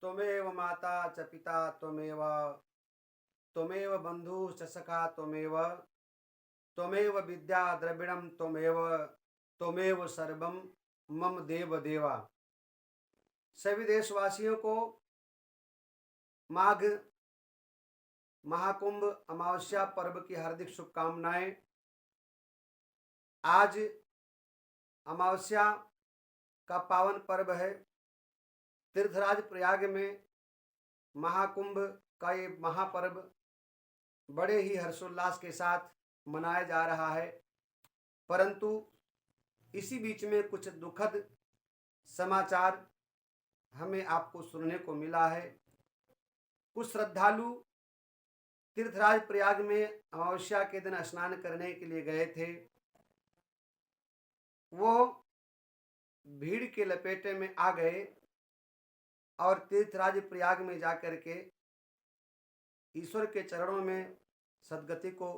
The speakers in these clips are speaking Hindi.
त्वमेव माता च पिता त्वमेव त्वमेव बन्धुश्च सखा त्वमेव त्वमेव विद्या द्रविणं त्वमेव त्वमेव सर्वं मम देव देवा। सभी देशवासियों को माघ महाकुंभ अमावस्या पर्व की हार्दिक शुभकामनाएं। आज अमावस्या का पावन पर्व है। तीर्थराज प्रयाग में महाकुंभ का ये महापर्व बड़े ही हर्षोल्लास के साथ मनाया जा रहा है, परंतु इसी बीच में कुछ दुखद समाचार हमें आपको सुनने को मिला है। कुछ श्रद्धालु तीर्थराज प्रयाग में अमावस्या के दिन स्नान करने के लिए गए थे। वो भीड़ के लपेटे में आ गए और तीर्थराज प्रयाग में जाकर के ईश्वर के चरणों में सद्गति को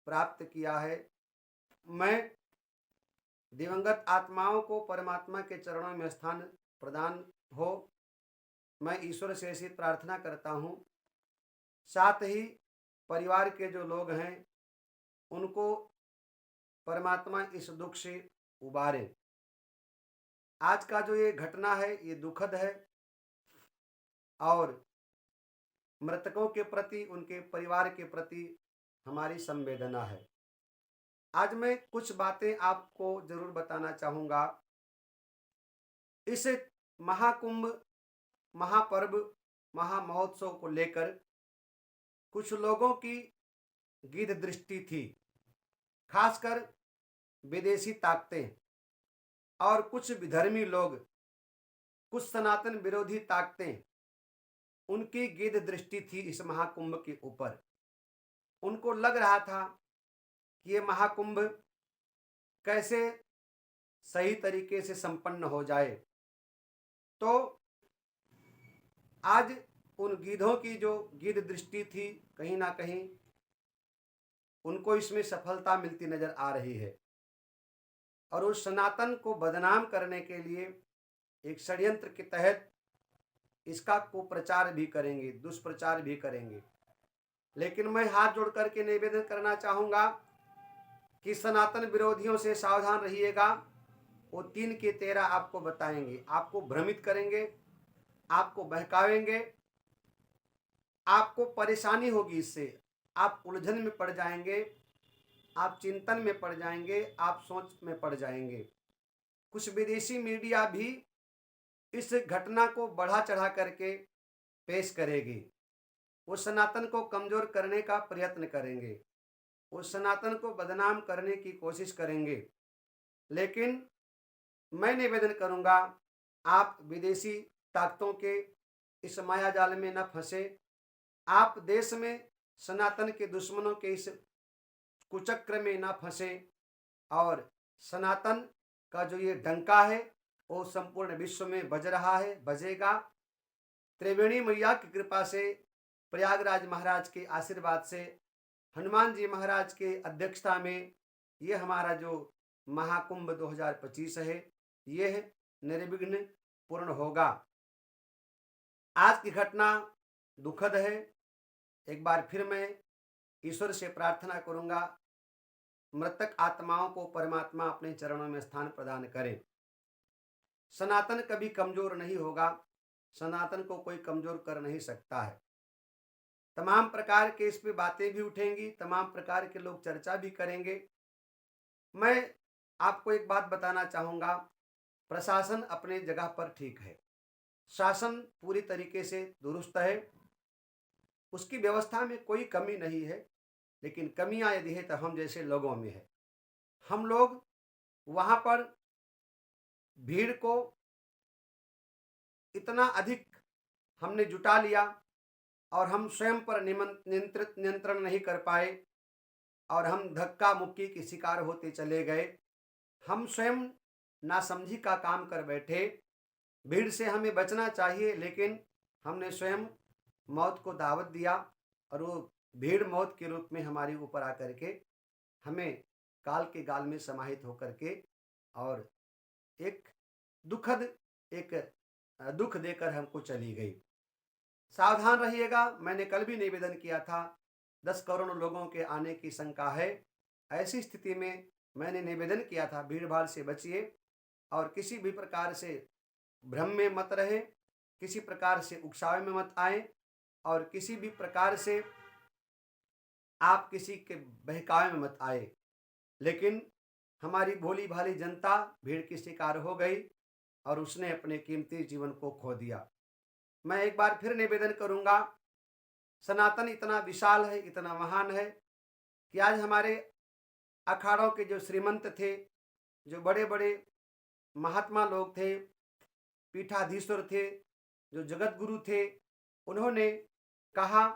प्राप्त किया है। मैं दिवंगत आत्माओं को परमात्मा के चरणों में स्थान प्रदान हो, मैं ईश्वर से ऐसी प्रार्थना करता हूँ। साथ ही परिवार के जो लोग हैं उनको परमात्मा इस दुख से उबारे। आज का जो ये घटना है ये दुखद है और मृतकों के प्रति, उनके परिवार के प्रति हमारी संवेदना है। आज मैं कुछ बातें आपको जरूर बताना चाहूँगा। इस महाकुंभ, महापर्व, महामहोत्सव को लेकर कुछ लोगों की गिद्ध दृष्टि थी, खासकर विदेशी ताकतें और कुछ विधर्मी लोग, कुछ सनातन विरोधी ताकतें, उनकी गिद्ध दृष्टि थी इस महाकुंभ के ऊपर। उनको लग रहा था कि ये महाकुंभ कैसे सही तरीके से संपन्न हो जाए। तो आज उन गिद्धों की जो गिद्ध दृष्टि थी, कहीं ना कहीं उनको इसमें सफलता मिलती नजर आ रही है और उस सनातन को बदनाम करने के लिए एक षड्यंत्र के तहत इसका कुप्रचार भी करेंगे, दुष्प्रचार भी करेंगे। लेकिन मैं हाथ जोड़ करके निवेदन करना चाहूँगा कि सनातन विरोधियों से सावधान रहिएगा। वो 3 के 13 आपको बताएंगे, आपको भ्रमित करेंगे, आपको बहकावेंगे, आपको परेशानी होगी। इससे आप उलझन में पड़ जाएंगे, आप चिंतन में पड़ जाएंगे, आप सोच में पड़ जाएंगे। कुछ विदेशी मीडिया भी इस घटना को बढ़ा चढ़ा करके पेश करेगी। वो सनातन को कमजोर करने का प्रयत्न करेंगे, वो सनातन को बदनाम करने की कोशिश करेंगे। लेकिन मैं निवेदन करूंगा, आप विदेशी ताकतों के इस माया जाल में न फंसे। आप देश में सनातन के दुश्मनों के इस कुचक्र में न फंसे और सनातन का जो ये डंका है वो संपूर्ण विश्व में बज रहा है, बजेगा। त्रिवेणी मैया की कृपा से, प्रयागराज महाराज के आशीर्वाद से, हनुमान जी महाराज के अध्यक्षता में ये हमारा जो महाकुंभ 2025 है यह निर्विघ्न पूर्ण होगा। आज की घटना दुखद है। एक बार फिर मैं ईश्वर से प्रार्थना करूंगा, मृतक आत्माओं को परमात्मा अपने चरणों में स्थान प्रदान करें। सनातन कभी कमजोर नहीं होगा, सनातन को कोई कमजोर कर नहीं सकता है। तमाम प्रकार के इस पे बातें भी उठेंगी, तमाम प्रकार के लोग चर्चा भी करेंगे। मैं आपको एक बात बताना चाहूँगा, प्रशासन अपने जगह पर ठीक है, शासन पूरी तरीके से दुरुस्त है, उसकी व्यवस्था में कोई कमी नहीं है। लेकिन कमियां यदि है तो हम जैसे लोगों में है। हम लोग वहाँ पर भीड़ को इतना अधिक हमने जुटा लिया और हम स्वयं पर नियंत्रण नहीं कर पाए और हम धक्का मुक्की के शिकार होते चले गए। हम स्वयं नासमझी का काम कर बैठे। भीड़ से हमें बचना चाहिए, लेकिन हमने स्वयं मौत को दावत दिया और वो भीड़ मौत के रूप में हमारे ऊपर आकर के हमें काल के गाल में समाहित होकर के और एक दुखद एक दुख देकर हमको चली गई। सावधान रहिएगा। मैंने कल भी निवेदन किया था, 10 करोड़ लोगों के आने की शंका है। ऐसी स्थिति में मैंने निवेदन किया था, भीड़-भाड़ से बचिए और किसी भी प्रकार से भ्रम में मत रहे, किसी प्रकार से उकसावे में मत आए और किसी भी प्रकार से आप किसी के बहकावे में मत आए। लेकिन हमारी भोली-भाली जनता भीड़ की शिकार हो गई और उसने अपने कीमती जीवन को खो दिया। मैं एक बार फिर निवेदन करूँगा, सनातन इतना विशाल है, इतना महान है कि आज हमारे अखाड़ों के जो श्रीमंत थे, जो बड़े-बड़े महात्मा लोग थे, पीठाधीश्वर थे, जो जगत गुरु थे, उन्होंने कहा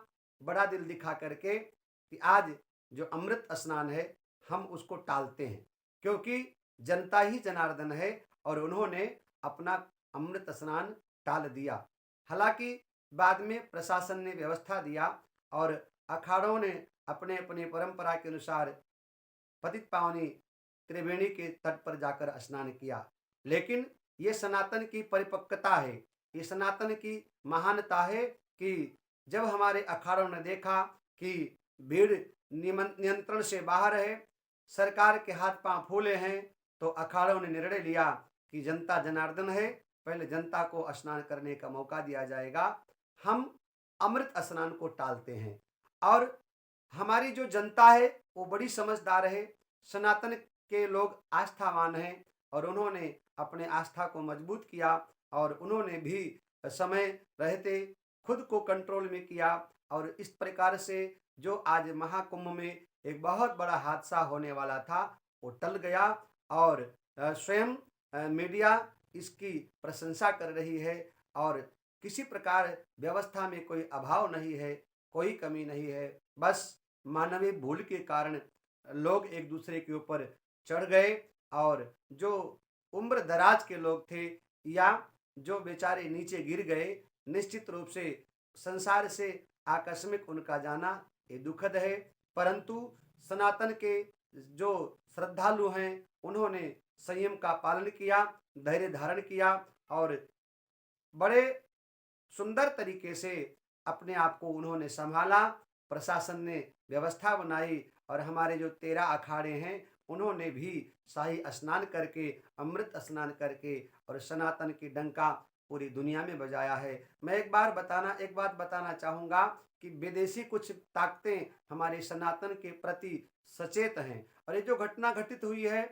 बड़ा दिल दिखा करके कि आज जो अमृत स्नान है हम उसको टालते हैं, क्योंकि जनता ही जनार्दन है और उन्होंने अपना अमृत स्नान टाल दिया। हालांकि बाद में प्रशासन ने व्यवस्था दिया और अखाड़ों ने अपने अपने परंपरा के अनुसार पतित पावनी त्रिवेणी के तट पर जाकर स्नान किया। लेकिन ये सनातन की परिपक्वता है, ये सनातन की महानता है कि जब हमारे अखाड़ों ने देखा कि भीड़ नियंत्रण से बाहर है, सरकार के हाथ पांव फूले हैं, तो अखाड़ों ने निर्णय लिया कि जनता जनार्दन है, पहले जनता को स्नान करने का मौका दिया जाएगा, हम अमृत स्नान को टालते हैं। और हमारी जो जनता है वो बड़ी समझदार है, सनातन के लोग आस्थावान हैं और उन्होंने अपने आस्था को मजबूत किया और उन्होंने भी समय रहते खुद को कंट्रोल में किया और इस प्रकार से जो आज महाकुंभ में एक बहुत बड़ा हादसा होने वाला था वो टल गया और स्वयं मीडिया इसकी प्रशंसा कर रही है और किसी प्रकार व्यवस्था में कोई अभाव नहीं है, कोई कमी नहीं है। बस मानवीय भूल के कारण लोग एक दूसरे के ऊपर चढ़ गए और जो उम्र दराज के लोग थे या जो बेचारे नीचे गिर गए, निश्चित रूप से संसार से आकस्मिक उनका जाना ये दुखद है। परंतु सनातन के जो श्रद्धालु हैं उन्होंने संयम का पालन किया, धैर्य धारण किया और बड़े सुंदर तरीके से अपने आप को उन्होंने संभाला। प्रशासन ने व्यवस्था बनाई और हमारे जो 13 अखाड़े हैं उन्होंने भी शाही स्नान करके, अमृत स्नान करके और सनातन की डंका पूरी दुनिया में बजाया है। मैं एक बात बताना चाहूँगा कि विदेशी कुछ ताकतें हमारे सनातन के प्रति सचेत हैं और ये जो घटना घटित हुई है,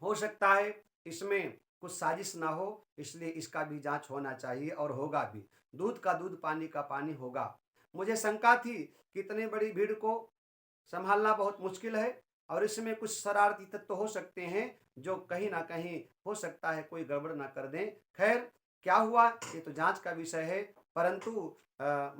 हो सकता है इसमें कुछ साजिश ना हो, इसलिए इसका भी जांच होना चाहिए और होगा भी। दूध का दूध, पानी का पानी होगा। मुझे शंका थी कि इतनी बड़ी भीड़ को संभालना बहुत मुश्किल है और इसमें कुछ शरारती तत्व हो सकते हैं जो कहीं ना कहीं हो सकता है कोई गड़बड़ ना कर दें। खैर, क्या हुआ ये तो जांच का विषय है। परंतु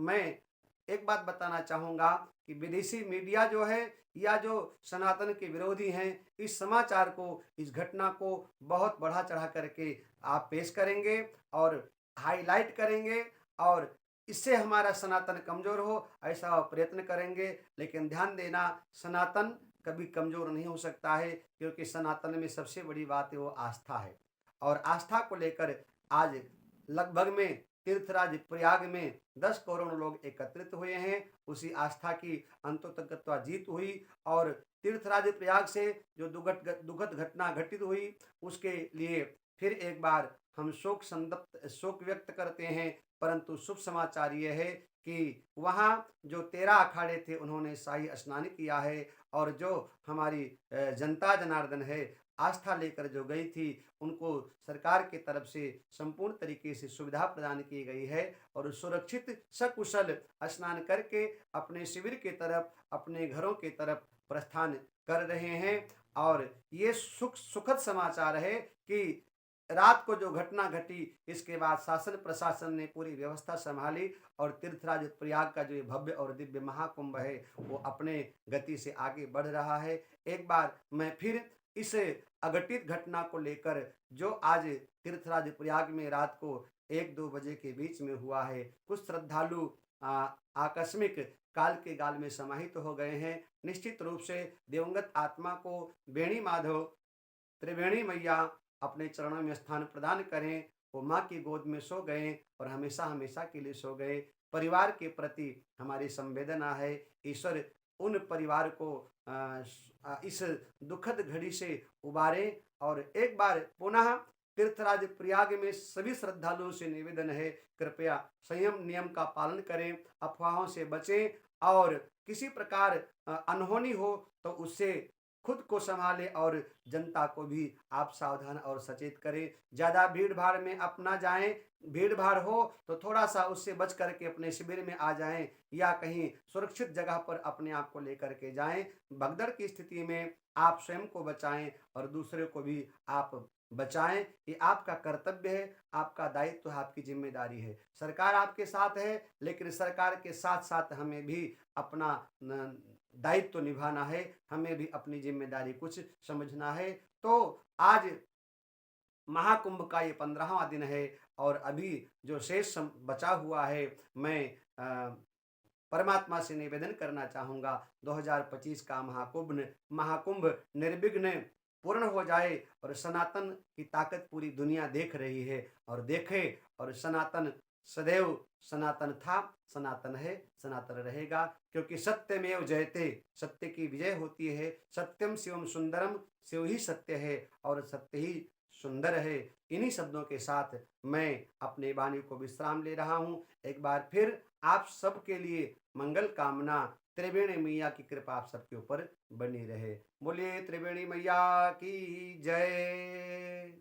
मैं एक बात बताना चाहूँगा कि विदेशी मीडिया जो है या जो सनातन के विरोधी हैं, इस समाचार को, इस घटना को बहुत बढ़ा चढ़ा करके आप पेश करेंगे और हाईलाइट करेंगे और इससे हमारा सनातन कमज़ोर हो ऐसा प्रयत्न करेंगे। लेकिन ध्यान देना, सनातन कभी कमज़ोर नहीं हो सकता है, क्योंकि सनातन में सबसे बड़ी बात है वो आस्था है और आस्था को लेकर आज लगभग में तीर्थराज प्रयाग में 10 करोड़ लोग एकत्रित हुए हैं। उसी आस्था की अंततः जीत हुई और तीर्थराज प्रयाग से जो दुखद घटना घटित हुई उसके लिए फिर एक बार हम शोक व्यक्त करते हैं। परंतु शुभ समाचार ये है कि वहाँ जो 13 अखाड़े थे उन्होंने शाही स्नान किया है और जो हमारी जनता जनार्दन है आस्था लेकर जो गई थी उनको सरकार की तरफ से संपूर्ण तरीके से सुविधा प्रदान की गई है और सुरक्षित सकुशल स्नान करके अपने शिविर के तरफ, अपने घरों के तरफ प्रस्थान कर रहे हैं। और ये सुखद समाचार है कि रात को जो घटना घटी इसके बाद शासन प्रशासन ने पूरी व्यवस्था संभाली और तीर्थराज प्रयाग का जो ये भव्य और दिव्य महाकुंभ है वो अपने गति से आगे बढ़ रहा है। एक बार मैं फिर इस अघटित घटना को लेकर जो आज तीर्थराज प्रयाग में रात को 1-2 बजे के बीच में हुआ है, कुछ श्रद्धालु आकस्मिक काल के गाल में समाहित हो गए हैं। निश्चित रूप से दिवंगत आत्मा को बेणी माधव त्रिवेणी मैया अपने चरणों में स्थान प्रदान करें वो माँ की गोद में सो गए और हमेशा हमेशा के लिए सो गए। परिवार के प्रति हमारी संवेदना है। ईश्वर उन परिवार को इस दुखद घड़ी से उबारे। और एक बार पुनः तीर्थराज प्रयाग में सभी श्रद्धालुओं से निवेदन है, कृपया संयम नियम का पालन करें, अफवाहों से बचें और किसी प्रकार अनहोनी हो तो उससे खुद को संभालें और जनता को भी आप सावधान और सचेत करें। ज़्यादा भीड़ भाड़ में अपना जाएं। भीड़ भाड़ हो तो थोड़ा सा उससे बच करके अपने शिविर में आ जाएं या कहीं सुरक्षित जगह पर अपने आप को लेकर के जाएं। भगदड़ की स्थिति में आप स्वयं को बचाएं और दूसरे को भी आप बचाएं। ये आपका कर्तव्य है, आपका दायित्व है, आपकी जिम्मेदारी है। सरकार आपके साथ है, लेकिन सरकार के साथ साथ हमें भी अपना दायित्व निभाना है, हमें भी अपनी जिम्मेदारी कुछ समझना है। तो आज महाकुंभ का ये 15वां दिन है और अभी जो शेष बचा हुआ है, मैं परमात्मा से निवेदन करना चाहूँगा 2025 का महाकुंभ निर्विघ्न पूर्ण हो जाए और सनातन की ताकत पूरी दुनिया देख रही है और देखे। और सनातन सदैव सनातन था, सनातन है, सनातन रहेगा, क्योंकि सत्यमेव जयते, सत्य की विजय होती है। सत्यम शिवम सुंदरम, शिव ही सत्य है और सत्य ही सुंदर है। इन्हीं शब्दों के साथ मैं अपने वाणी को विश्राम ले रहा हूँ। एक बार फिर आप सबके लिए मंगल कामना। त्रिवेणी मैया की कृपा आप सबके ऊपर बनी रहे। बोलिए त्रिवेणी मैया की जय।